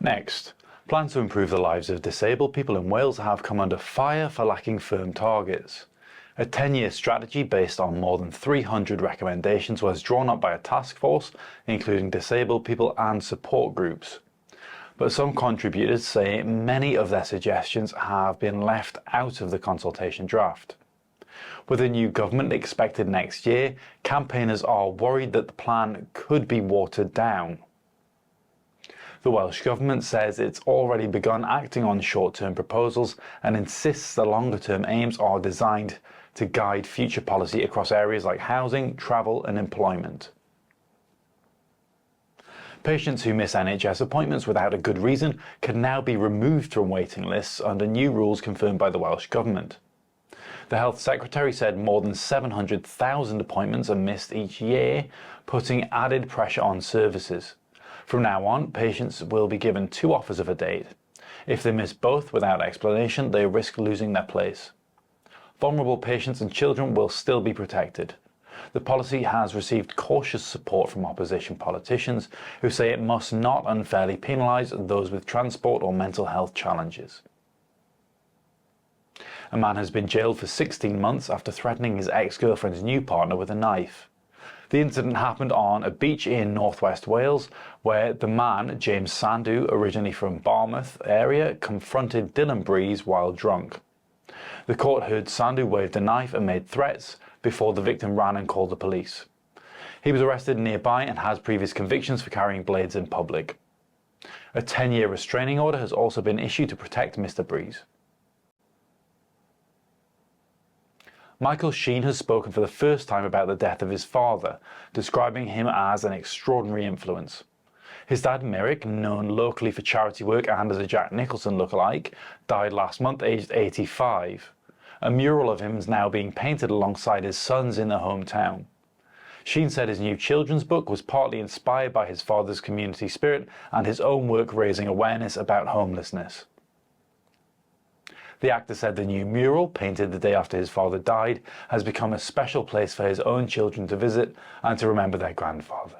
Next, plans to improve the lives of disabled people in Wales have come under fire for lacking firm targets. A 10-year strategy based on more than 300 recommendations was drawn up by a task force, including disabled people and support groups. But some contributors say many of their suggestions have been left out of the consultation draft. With a new government expected next year, campaigners are worried that the plan could be watered down. The Welsh Government says it's already begun acting on short-term proposals and insists the longer-term aims are designed to guide future policy across areas like housing, travel and employment. Patients who miss NHS appointments without a good reason can now be removed from waiting lists under new rules confirmed by the Welsh Government. The Health Secretary said more than 700,000 appointments are missed each year, putting added pressure on services. From now on, patients will be given 2 offers of a date. If they miss both without explanation, they risk losing their place. Vulnerable patients and children will still be protected. The policy has received cautious support from opposition politicians who say it must not unfairly penalise those with transport or mental health challenges. A man has been jailed for 16 months after threatening his ex-girlfriend's new partner with a knife. The incident happened on a beach in northwest Wales, where the man, James Sandu, originally from Barmouth area, confronted Dylan Breeze while drunk. The court heard Sandu waved a knife and made threats before the victim ran and called the police. He was arrested nearby and has previous convictions for carrying blades in public. A 10-year restraining order has also been issued to protect Mr. Breeze. Michael Sheen has spoken for the first time about the death of his father, describing him as an extraordinary influence. His dad, Merrick, known locally for charity work and as a Jack Nicholson lookalike, died last month aged 85. A mural of him is now being painted alongside his sons in their hometown. Sheen said his new children's book was partly inspired by his father's community spirit and his own work raising awareness about homelessness. The actor said the new mural, painted the day after his father died, has become a special place for his own children to visit and to remember their grandfather.